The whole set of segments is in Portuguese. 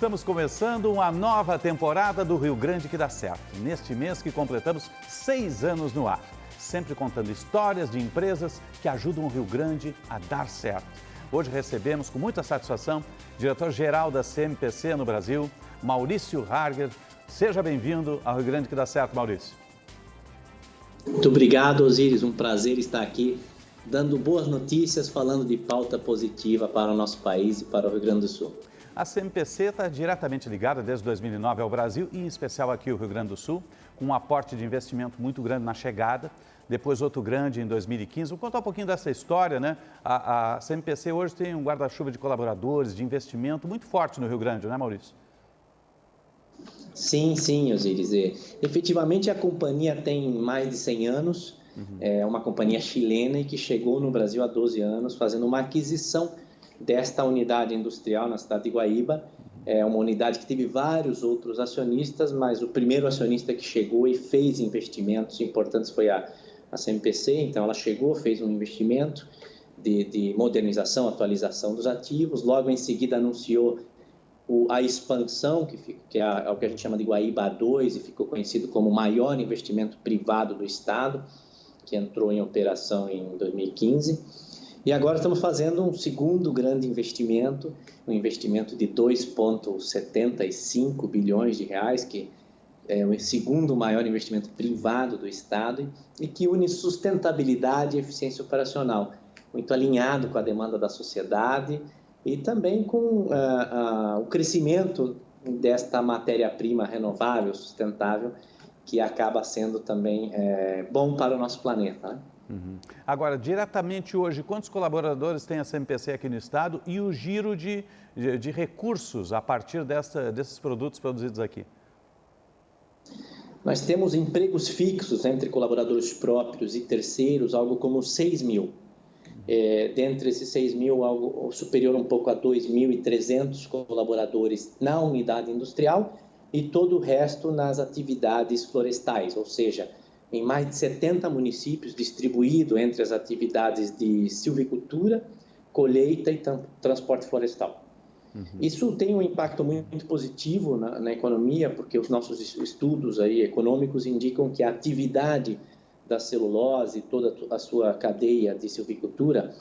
Estamos começando uma nova temporada do Rio Grande que dá certo. Neste mês que completamos 6 anos no ar. Sempre contando histórias de empresas que ajudam o Rio Grande a dar certo. Hoje recebemos com muita satisfação o diretor-geral da CMPC no Brasil, Maurício Harger. Seja bem-vindo ao Rio Grande que dá certo, Maurício. Muito obrigado, Osíris. Um prazer estar aqui dando boas notícias, falando de pauta positiva para o nosso país e para o Rio Grande do Sul. A CMPC está diretamente ligada desde 2009 ao Brasil, e em especial aqui ao Rio Grande do Sul, com um aporte de investimento muito grande na chegada, depois outro grande em 2015. Vou contar um pouquinho dessa história, né? A CMPC hoje tem um guarda-chuva de colaboradores, de investimento muito forte no Rio Grande, não é, Maurício? Sim, Osíris. Efetivamente, a companhia tem mais de 100 anos, é uma companhia chilena e que chegou no Brasil há 12 anos, fazendo uma aquisição desta unidade industrial na cidade de Guaíba. É uma unidade que teve vários outros acionistas, mas o primeiro acionista que chegou e fez investimentos importantes foi a CMPC. Então, ela chegou, fez um investimento de modernização, atualização dos ativos. Logo em seguida, anunciou a expansão, que é o que a gente chama de Guaíba 2, e ficou conhecido como o maior investimento privado do Estado, que entrou em operação em 2015. E agora estamos fazendo um segundo grande investimento, um investimento de 2,75 bilhões de reais, que é o segundo maior investimento privado do Estado e que une sustentabilidade e eficiência operacional, muito alinhado com a demanda da sociedade e também com o crescimento desta matéria-prima renovável, sustentável, que acaba sendo também bom para o nosso planeta, né? Agora, diretamente hoje, quantos colaboradores tem a CMPC aqui no estado e o giro de recursos a partir desses produtos produzidos aqui? Nós temos empregos fixos entre colaboradores próprios e terceiros, algo como 6 mil. Dentre esses 6 mil, algo superior um pouco a 2.300 colaboradores na unidade industrial e todo o resto nas atividades florestais, ou seja, em mais de 70 municípios, distribuído entre as atividades de silvicultura, colheita e transporte florestal. Isso tem um impacto muito positivo na economia, porque os nossos estudos aí econômicos indicam que a atividade da celulose, toda a sua cadeia de silvicultura,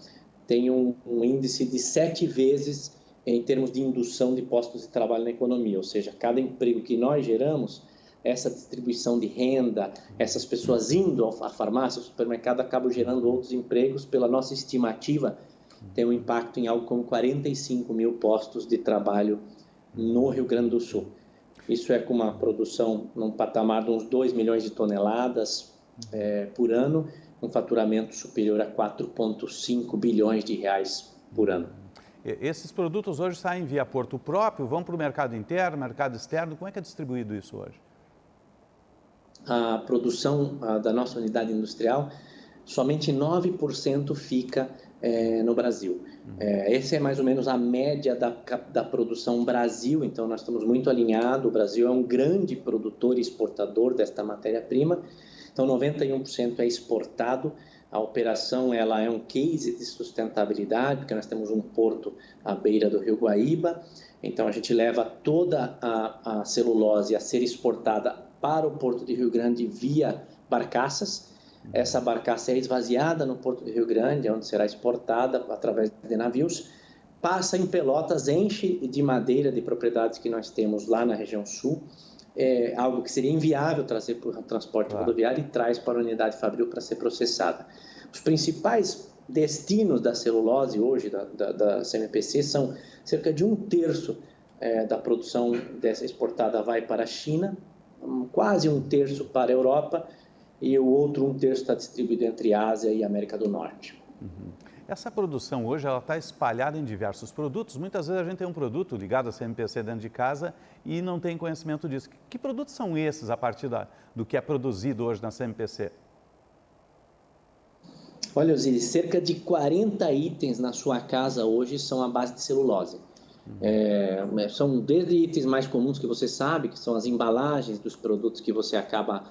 tem um índice de 7 vezes em termos de indução de postos de trabalho na economia, ou seja, cada emprego que nós geramos, essa distribuição de renda, essas pessoas indo à farmácia, ao supermercado, acabam gerando outros empregos. Pela nossa estimativa, tem um impacto em algo como 45 mil postos de trabalho no Rio Grande do Sul. Isso é com uma produção num patamar de uns 2 milhões de toneladas por ano, um faturamento superior a 4,5 bilhões de reais por ano. Esses produtos hoje saem via porto próprio, vão para o mercado interno, mercado externo? Como é que é distribuído isso hoje? A produção da nossa unidade industrial, somente 9% fica no Brasil. Essa é mais ou menos a média da produção Brasil, então nós estamos muito alinhados. O Brasil é um grande produtor e exportador desta matéria-prima, então 91% é exportado. A operação ela é um case de sustentabilidade, porque nós temos um porto à beira do Rio Guaíba, então a gente leva toda a celulose a ser exportada para o Porto de Rio Grande via barcaças. Essa barcaça é esvaziada no Porto de Rio Grande, onde será exportada através de navios, passa em Pelotas, enche de madeira de propriedades que nós temos lá na região sul, algo que seria inviável trazer para o transporte rodoviário, e traz para a unidade fabril para ser processada. Os principais destinos da celulose hoje, da CMPC, são cerca de 1/3 da produção dessa exportada vai para a China, quase 1/3 para a Europa, e o outro 1/3 está distribuído entre a Ásia e a América do Norte. Essa produção hoje ela está espalhada em diversos produtos. Muitas vezes a gente tem um produto ligado à CMPC dentro de casa e não tem conhecimento disso. Que produtos são esses a partir do que é produzido hoje na CMPC? Olha, Osíris, cerca de 40 itens na sua casa hoje são à base de celulose. São desde itens mais comuns que você sabe, que são as embalagens dos produtos que você acaba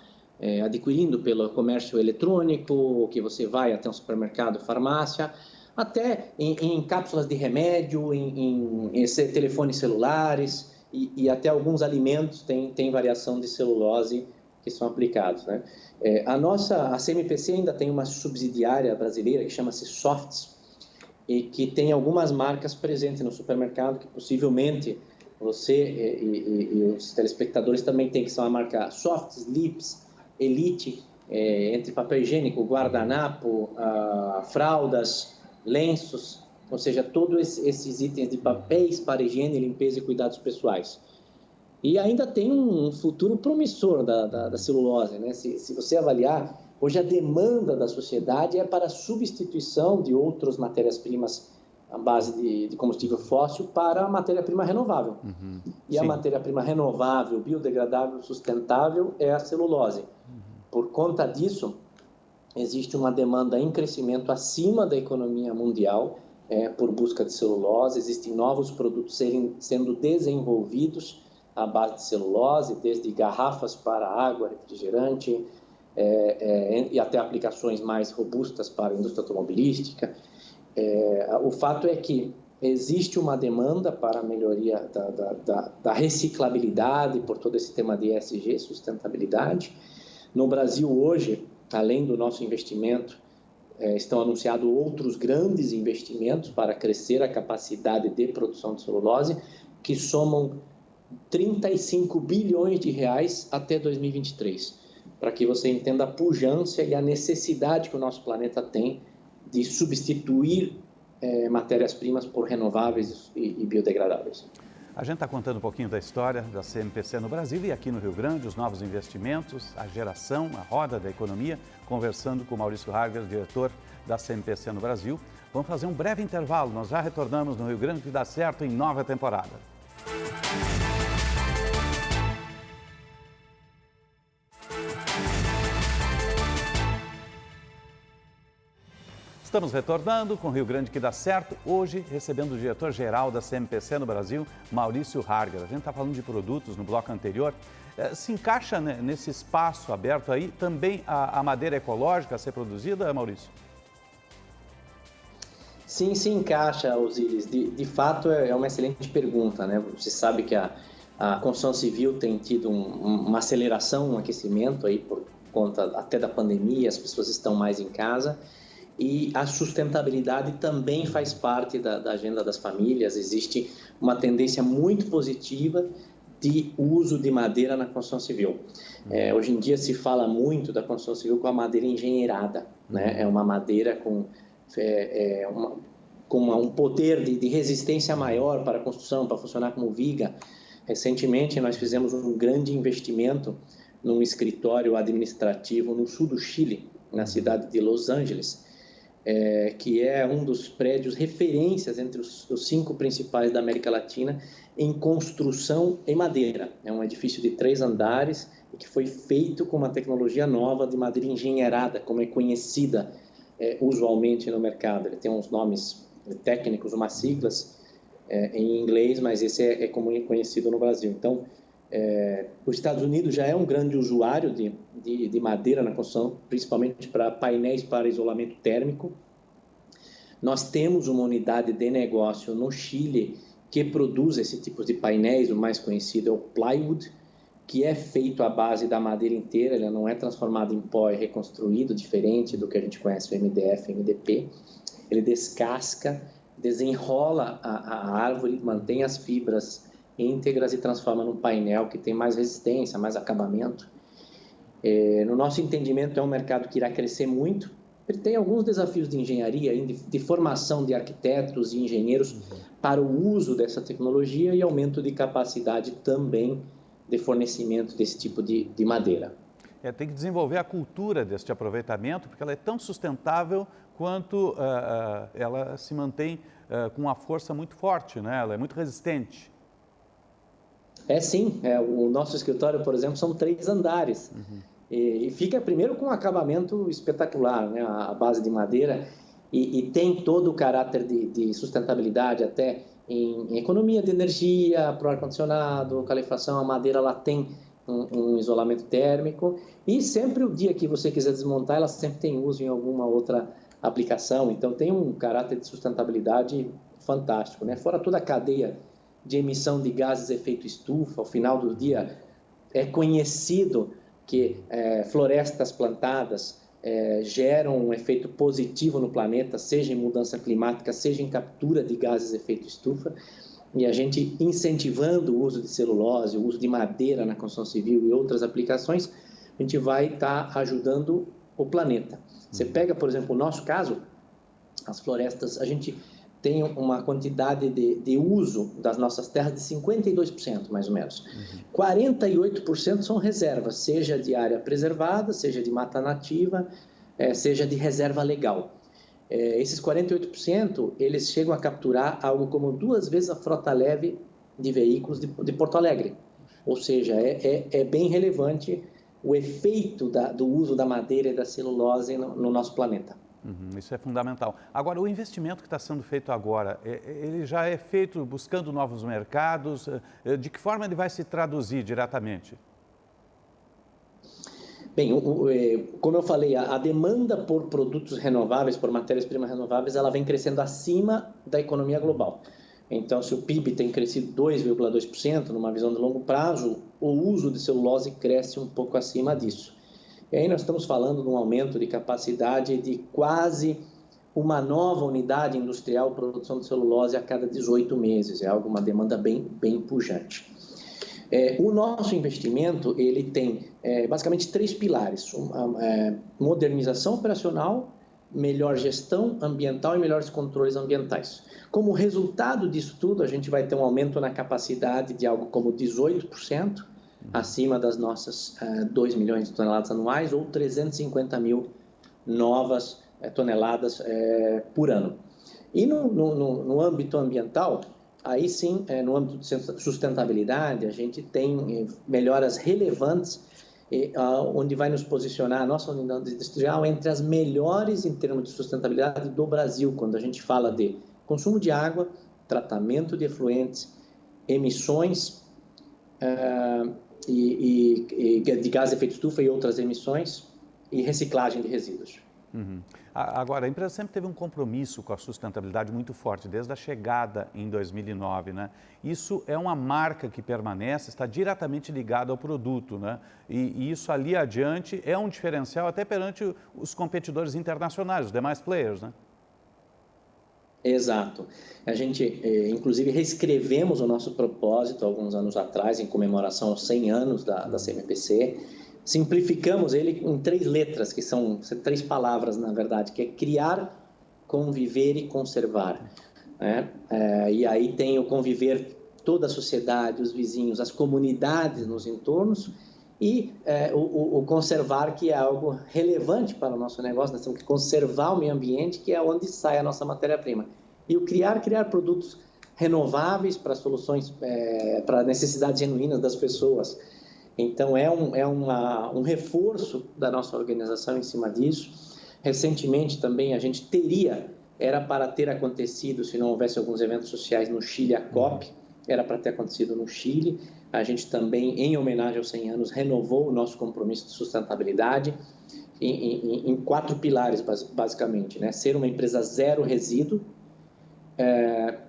adquirindo pelo comércio eletrônico, ou que você vai até um supermercado, farmácia, até em cápsulas de remédio, em telefones celulares, e até alguns alimentos têm variação de celulose que são aplicados, né? A CMPC ainda tem uma subsidiária brasileira que chama-se Softs, e que tem algumas marcas presentes no supermercado que possivelmente você e os telespectadores também têm, que são a marca Softs, Lips, Elite, entre papel higiênico, guardanapo, fraldas, lenços, ou seja, todos esses itens de papéis para higiene, limpeza e cuidados pessoais. E ainda tem um futuro promissor da celulose, né? Se você avaliar, hoje a demanda da sociedade é para a substituição de outras matérias-primas à base de combustível fóssil para a matéria-prima renovável. E a matéria-prima renovável, biodegradável, sustentável é a celulose. Por conta disso, existe uma demanda em crescimento acima da economia mundial por busca de celulose. Existem novos produtos sendo desenvolvidos à base de celulose, desde garrafas para água, refrigerante, e até aplicações mais robustas para a indústria automobilística. O fato é que existe uma demanda para a melhoria da reciclabilidade por todo esse tema de ESG, sustentabilidade. No Brasil, hoje, além do nosso investimento, estão anunciados outros grandes investimentos para crescer a capacidade de produção de celulose, que somam 35 bilhões de reais até 2023, para que você entenda a pujança e a necessidade que o nosso planeta tem de substituir matérias-primas por renováveis e biodegradáveis. A gente está contando um pouquinho da história da CMPC no Brasil e aqui no Rio Grande, os novos investimentos, a geração, a roda da economia, conversando com o Maurício Harger, diretor da CMPC no Brasil. Vamos fazer um breve intervalo, nós já retornamos no Rio Grande que dá certo em nova temporada. Estamos retornando com o Rio Grande que dá certo, hoje recebendo o diretor-geral da CMPC no Brasil, Maurício Harger. A gente está falando de produtos no bloco anterior. Se encaixa nesse espaço aberto aí também a madeira ecológica a ser produzida, Maurício? Sim, se encaixa, Osíris. De fato, é uma excelente pergunta, né? Você sabe que a construção civil tem tido uma aceleração, um aquecimento aí por conta até da pandemia, as pessoas estão mais em casa. E a sustentabilidade também faz parte da agenda das famílias. Existe uma tendência muito positiva de uso de madeira na construção civil. Hoje em dia se fala muito da construção civil com a madeira engenheirada, né? É uma madeira com um poder de resistência maior para a construção, para funcionar como viga. Recentemente nós fizemos um grande investimento num escritório administrativo no sul do Chile, na cidade de Los Angeles, que é um dos prédios referências entre os 5 principais da América Latina em construção em madeira. É um edifício de 3 andares e que foi feito com uma tecnologia nova de madeira engenheirada, como é conhecida usualmente no mercado. Ele tem uns nomes técnicos, umas siglas em inglês, mas esse é como é conhecido no Brasil. Então, os Estados Unidos já é um grande usuário de madeira na construção, principalmente para painéis para isolamento térmico. Nós temos uma unidade de negócio no Chile que produz esse tipo de painéis. O mais conhecido é o plywood, que é feito à base da madeira inteira. Ele não é transformado em pó e reconstruído, diferente do que a gente conhece, o MDF, MDP. Ele descasca, desenrola a árvore, mantém as fibras íntegras e transforma num painel que tem mais resistência, mais acabamento. No nosso entendimento, é um mercado que irá crescer muito. Ele tem alguns desafios de engenharia, de formação de arquitetos e engenheiros para o uso dessa tecnologia e aumento de capacidade também de fornecimento desse tipo de madeira. Tem que desenvolver a cultura deste aproveitamento, porque ela é tão sustentável quanto ela se mantém com uma força muito forte, né? Ela é muito resistente. Sim. O nosso escritório, por exemplo, são 3 andares. E fica primeiro com um acabamento espetacular, né? A base de madeira, e tem todo o caráter de sustentabilidade, até em economia de energia, para o ar-condicionado, calefação. A madeira ela tem um isolamento térmico, e sempre o dia que você quiser desmontar, ela sempre tem uso em alguma outra aplicação. Então tem um caráter de sustentabilidade fantástico, né? Fora toda a cadeia de emissão de gases de efeito estufa. Ao final do dia, é conhecido que florestas plantadas geram um efeito positivo no planeta, seja em mudança climática, seja em captura de gases de efeito estufa. E a gente incentivando o uso de celulose, o uso de madeira na construção civil e outras aplicações, a gente vai estar ajudando o planeta. Você pega, por exemplo, o nosso caso, as florestas, a gente tem uma quantidade de uso das nossas terras de 52%, mais ou menos. 48% são reservas, seja de área preservada, seja de mata nativa, seja de reserva legal. Esses 48%, eles chegam a capturar algo como 2 vezes a frota leve de veículos de Porto Alegre. Ou seja, é bem relevante o efeito do uso da madeira e da celulose no nosso planeta. Isso é fundamental. Agora, o investimento que está sendo feito agora, ele já é feito buscando novos mercados? De que forma ele vai se traduzir diretamente? Bem, como eu falei, a demanda por produtos renováveis, por matérias-primas renováveis, ela vem crescendo acima da economia global. Então, se o PIB tem crescido 2,2% numa visão de longo prazo, o uso de celulose cresce um pouco acima disso. E aí nós estamos falando de um aumento de capacidade de quase uma nova unidade industrial de produção de celulose a cada 18 meses. É uma demanda bem pujante. O nosso investimento ele tem basicamente 3 pilares: modernização operacional, melhor gestão ambiental e melhores controles ambientais. Como resultado disso tudo, a gente vai ter um aumento na capacidade de algo como 18%, acima das nossas 2 milhões de toneladas anuais, ou 350 mil novas toneladas por ano. E no âmbito ambiental, aí sim, no âmbito de sustentabilidade, a gente tem melhoras relevantes, onde vai nos posicionar a nossa unidade industrial entre as melhores em termos de sustentabilidade do Brasil, quando a gente fala de consumo de água, tratamento de efluentes, emissões de gás de efeito estufa e outras emissões, e reciclagem de resíduos. Agora, a empresa sempre teve um compromisso com a sustentabilidade muito forte, desde a chegada em 2009, né? Isso é uma marca que permanece, está diretamente ligada ao produto, né? E isso ali adiante é um diferencial até perante os competidores internacionais, os demais players, né? Exato. A gente, inclusive, reescrevemos o nosso propósito alguns anos atrás, em comemoração aos 100 anos da CMPC. Simplificamos ele em 3 letras, que são 3 palavras, na verdade, que é criar, conviver e conservar. E aí tem o conviver, toda a sociedade, os vizinhos, as comunidades nos entornos, e o conservar, que é algo relevante para o nosso negócio. Nós temos que conservar o meio ambiente, que é onde sai a nossa matéria-prima. E o criar produtos renováveis para soluções, para necessidades genuínas das pessoas. Então, um reforço da nossa organização em cima disso. Recentemente também a gente era para ter acontecido, se não houvesse alguns eventos sociais no Chile, a COP, era para ter acontecido no Chile. A gente também, em homenagem aos 100 anos, renovou o nosso compromisso de sustentabilidade em 4 pilares, basicamente, né? Ser uma empresa zero resíduo,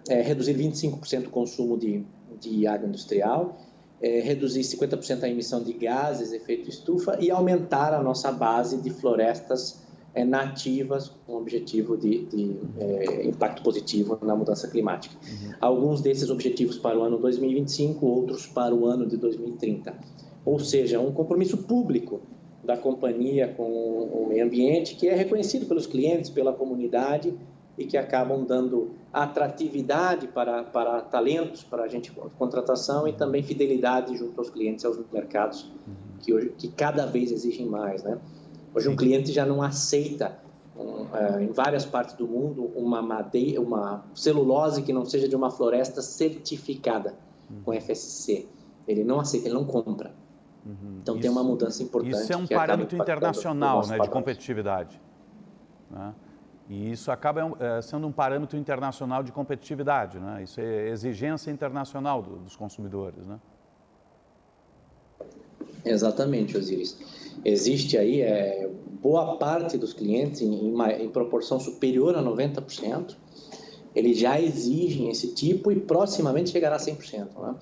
reduzir 25% o consumo de água industrial, reduzir 50% a emissão de gases de efeito estufa e aumentar a nossa base de florestas nativas com o objetivo de impacto positivo na mudança climática. Alguns desses objetivos para o ano 2025, outros para o ano de 2030. Ou seja, um compromisso público da companhia com o meio ambiente que é reconhecido pelos clientes, pela comunidade e que acabam dando atratividade para talentos, para a gente contratação e também fidelidade junto aos clientes e aos mercados que cada vez exigem mais, né? Hoje um cliente já não aceita, em várias partes do mundo, uma celulose que não seja de uma floresta certificada com FSC. Ele não aceita, ele não compra. Então tem uma mudança importante. Isso é um parâmetro internacional, né, de competitividade, né? E isso acaba sendo um parâmetro internacional de competitividade, né? Isso é exigência internacional dos consumidores, né? Exatamente, Osiris. Existe aí boa parte dos clientes, em proporção superior a 90%, eles já exigem esse tipo e proximamente chegará a 100%, né?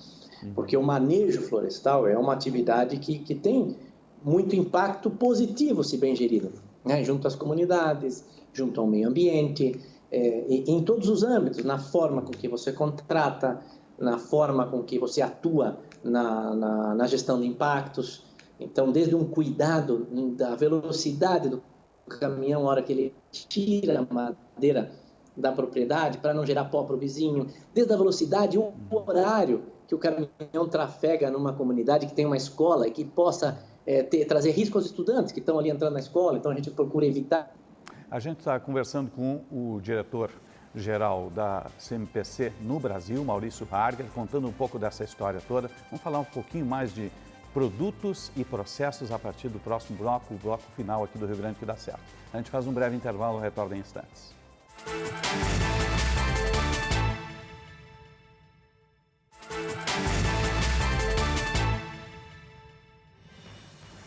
Porque o manejo florestal é uma atividade que tem muito impacto positivo, se bem gerido, né? Junto às comunidades, junto ao meio ambiente, em todos os âmbitos, na forma com que você contrata, na forma com que você atua na gestão de impactos. Então, desde um cuidado da velocidade do caminhão, na hora que ele tira a madeira da propriedade, para não gerar pó para o vizinho, desde a velocidade, o horário que o caminhão trafega numa comunidade que tem uma escola e que possa trazer risco aos estudantes que estão ali entrando na escola, então a gente procura evitar. A gente está conversando com o diretor-geral da CMPC no Brasil, Maurício Harger, contando um pouco dessa história toda. Vamos falar um pouquinho mais de produtos e processos a partir do próximo bloco, o bloco final aqui do Rio Grande que dá certo. A gente faz um breve intervalo, retorna em instantes.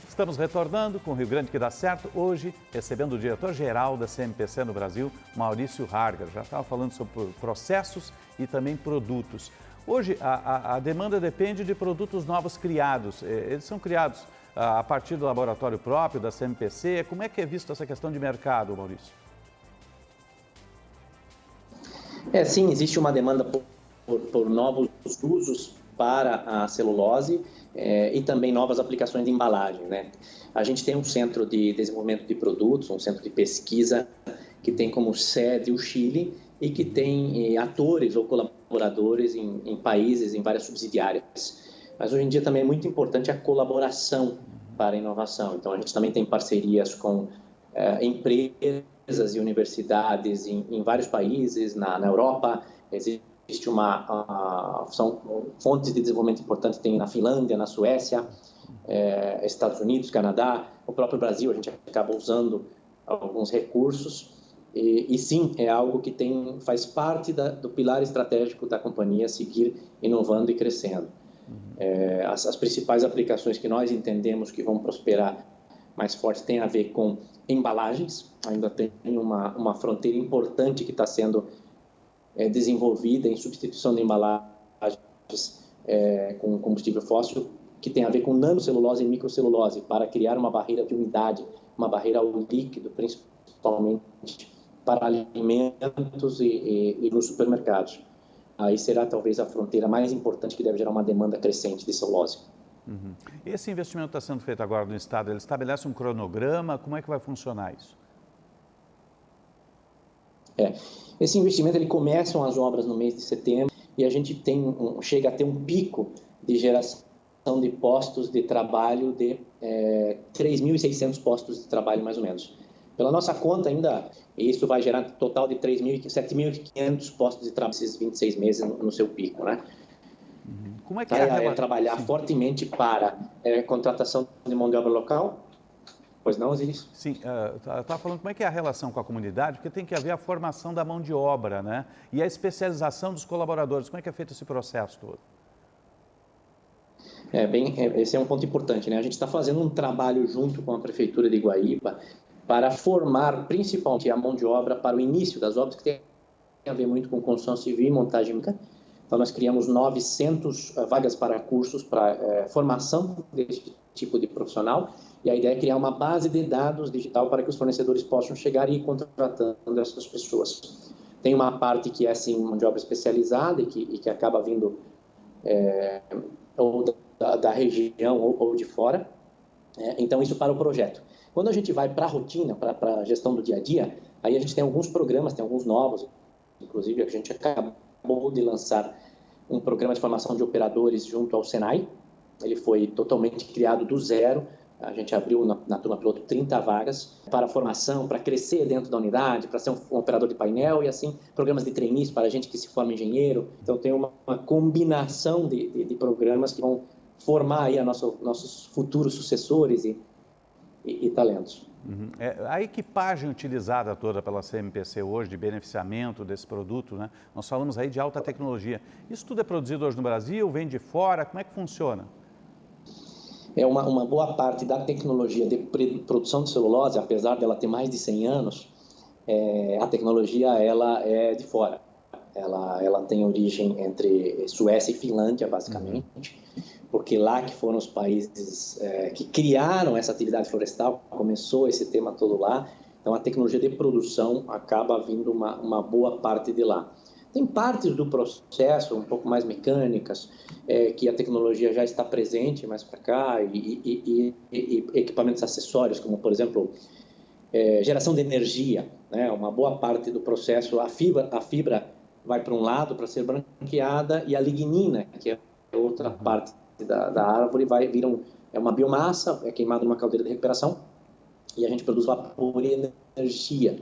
Estamos retornando com o Rio Grande que dá certo, hoje recebendo o diretor-geral da CMPC no Brasil, Maurício Harger. Já estava falando sobre processos e também produtos. Hoje a demanda depende de produtos novos criados. Eles são criados a partir do laboratório próprio da CMPC. Como é que é visto essa questão de mercado, Maurício? Sim, existe uma demanda por novos usos para a celulose e também novas aplicações de embalagem, né? A gente tem um centro de desenvolvimento de produtos, um centro de pesquisa que tem como sede o Chile e que tem atores ou colaboradores em países, em várias subsidiárias. Mas hoje em dia também é muito importante a colaboração para a inovação. Então a gente também tem parcerias com empresas e universidades em vários países, na Europa. Existe são fontes de desenvolvimento importantes, tem na Finlândia, na Suécia, Estados Unidos, Canadá, o próprio Brasil, a gente acaba usando alguns recursos e sim, é algo que faz parte do pilar estratégico da companhia, seguir inovando e crescendo. As principais aplicações que nós entendemos que vão prosperar mais forte tem a ver com embalagens, ainda tem uma fronteira importante que está sendo desenvolvida em substituição de embalagens com combustível fóssil, que tem a ver com nanocelulose e microcelulose, para criar uma barreira de umidade, uma barreira ao líquido, principalmente para alimentos e nos supermercados. Aí será talvez a fronteira mais importante que deve gerar uma demanda crescente de celulose. Esse investimento está sendo feito agora no Estado, ele estabelece um cronograma, como é que vai funcionar isso? Esse investimento, ele começam as obras no mês de setembro e a gente chega a ter um pico de geração de postos de trabalho de 3.600 postos de trabalho, mais ou menos. Pela nossa conta ainda, isso vai gerar um total de 7.500 postos de trabalho nesses 26 meses no seu pico, né? Como é que é trabalhar fortemente para contratação de mão de obra local. Pois não, Osiris? Sim, eu estava falando como é que é a relação com a comunidade, porque tem que haver a formação da mão de obra, né? E a especialização dos colaboradores, como é que é feito esse processo todo? Esse é um ponto importante, né? A gente está fazendo um trabalho junto com a Prefeitura de Guaíba para formar principalmente a mão de obra para o início das obras, que tem a ver muito com construção civil e montagem mecânica. Então, nós criamos 900 vagas para cursos para formação desse tipo de profissional, e a ideia é criar uma base de dados digital para que os fornecedores possam chegar e ir contratando essas pessoas. Tem uma parte que é, assim, mão de obra especializada e que acaba vindo ou da região ou de fora. Então, isso para o projeto. Quando a gente vai para a rotina, para a gestão do dia a dia, aí a gente tem alguns programas, tem alguns novos, inclusive a gente acabou de lançar um programa de formação de operadores junto ao Senai. Ele foi totalmente criado do zero. A gente abriu na turma piloto 30 vagas para formação, para crescer dentro da unidade, para ser um operador de painel e assim, programas de trainees para a gente que se forma engenheiro. Então tem uma combinação de programas que vão formar aí nossos futuros sucessores e talentos. A equipagem utilizada toda pela CMPC hoje, de beneficiamento desse produto, né? Nós falamos aí de alta tecnologia. Isso tudo é produzido hoje no Brasil, vem de fora, como é que funciona? Uma boa parte da tecnologia de produção de celulose, apesar dela ter mais de 100 anos, a tecnologia ela é de fora. ela tem origem entre Suécia e Finlândia, basicamente, porque lá que foram os países que criaram essa atividade florestal, começou esse tema todo lá. Então, a tecnologia de produção acaba vindo uma boa parte de lá. Tem partes do processo, um pouco mais mecânicas, que a tecnologia já está presente mais para cá, e equipamentos acessórios, como, por exemplo, geração de energia, né? Uma boa parte do processo, a fibra vai para um lado para ser branqueada, e a lignina, que é outra parte da árvore, vai vir uma biomassa, é queimada numa caldeira de recuperação, e a gente produz vapor e energia.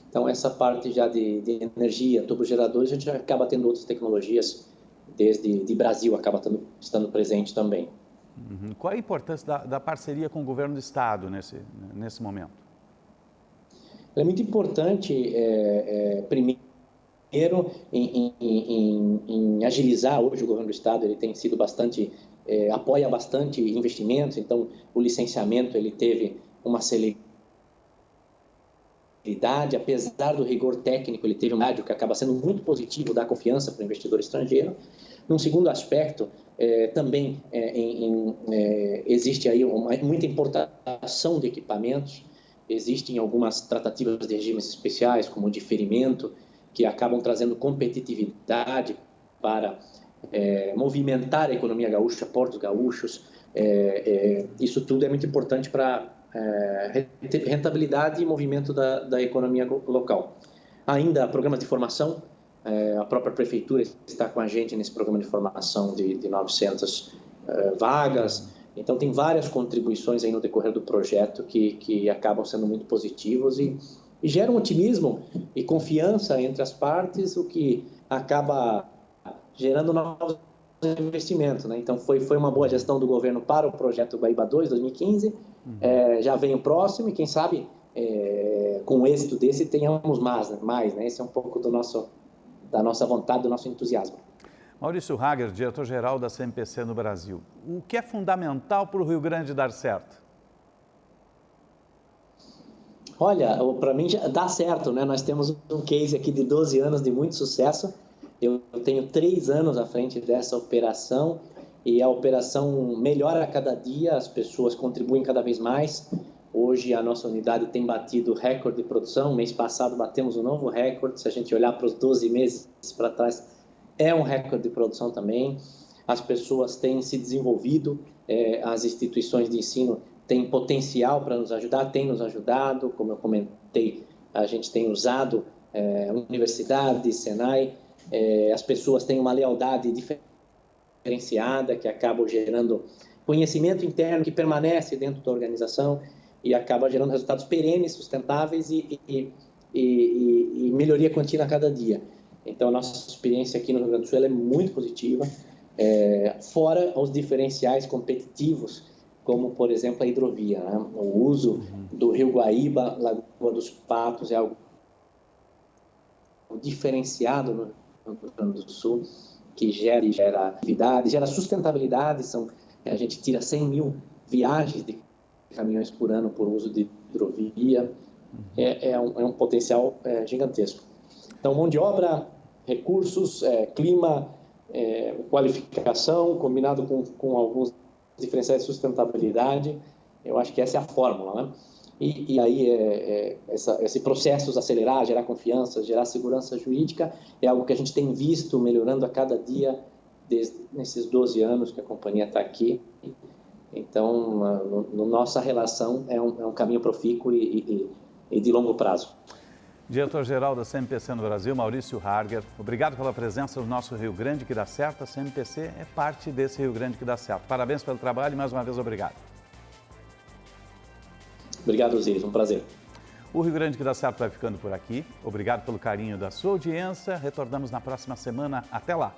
Então, essa parte já de energia, turbogeradores, a gente já acaba tendo outras tecnologias, desde Brasil, acaba estando presente também. Qual a importância da parceria com o governo do estado nesse momento? Ela é muito importante, primeiro, em agilizar. Hoje o governo do estado ele tem sido apoia bastante investimentos, então o licenciamento ele teve uma celeridade, apesar do rigor técnico, ele teve um rádio que acaba sendo muito positivo, dá confiança para o investidor estrangeiro. Num segundo aspecto, também existe aí muita importação de equipamentos, existem algumas tratativas de regimes especiais, como o diferimento, que acabam trazendo competitividade para movimentar a economia gaúcha, portos gaúchos. Isso tudo é muito importante para rentabilidade e movimento da economia local. Ainda programas de formação, a própria prefeitura está com a gente nesse programa de formação de 900 vagas. Então, tem várias contribuições aí no decorrer do projeto que acabam sendo muito positivos e geram otimismo e confiança entre as partes, o que acaba gerando novos investimentos, né? Então, foi uma boa gestão do governo para o projeto Guaíba 2, 2015. Já vem o próximo e, quem sabe, com o êxito desse, tenhamos mais, né? Esse é um pouco da nossa vontade, do nosso entusiasmo. Maurício Hager, diretor-geral da CMPC no Brasil. O que é fundamental para o Rio Grande dar certo? Olha, para mim já dá certo, né? Nós temos um case aqui de 12 anos de muito sucesso. Eu tenho 3 anos à frente dessa operação e a operação melhora a cada dia, as pessoas contribuem cada vez mais. Hoje a nossa unidade tem batido recorde de produção. Mês passado batemos um novo recorde. Se a gente olhar para os 12 meses para trás, é um recorde de produção também. As pessoas têm se desenvolvido, as instituições de ensino têm potencial para nos ajudar, têm nos ajudado. Como eu comentei, a gente tem usado universidade, Senai. As pessoas têm uma lealdade diferenciada que acaba gerando conhecimento interno que permanece dentro da organização e acaba gerando resultados perenes, sustentáveis e melhoria contínua a cada dia. Então, a nossa experiência aqui no Rio Grande do Sul é muito positiva, fora os diferenciais competitivos, como, por exemplo, a hidrovia, né? O uso do Rio Guaíba, Lagoa dos Patos, é algo diferenciado no Rio Grande do Sul, que gera atividade, gera sustentabilidade. A gente tira 100 mil viagens de caminhões por ano por uso de hidrovia. É um potencial gigantesco. Então, mão de obra, recursos, clima, qualificação, combinado com alguns diferenciais de sustentabilidade, eu acho que essa é a fórmula, né? E aí esse processo acelerar, gerar confiança, gerar segurança jurídica, é algo que a gente tem visto melhorando a cada dia nesses 12 anos que a companhia está aqui. Então, nossa relação é um caminho profícuo e de longo prazo. Diretor-geral da CMPC no Brasil, Maurício Hager, obrigado pela presença no nosso Rio Grande que dá certo. A CMPC é parte desse Rio Grande que dá certo. Parabéns pelo trabalho e mais uma vez obrigado. Obrigado, Osiris, um prazer. O Rio Grande que dá certo vai ficando por aqui. Obrigado pelo carinho da sua audiência. Retornamos na próxima semana. Até lá.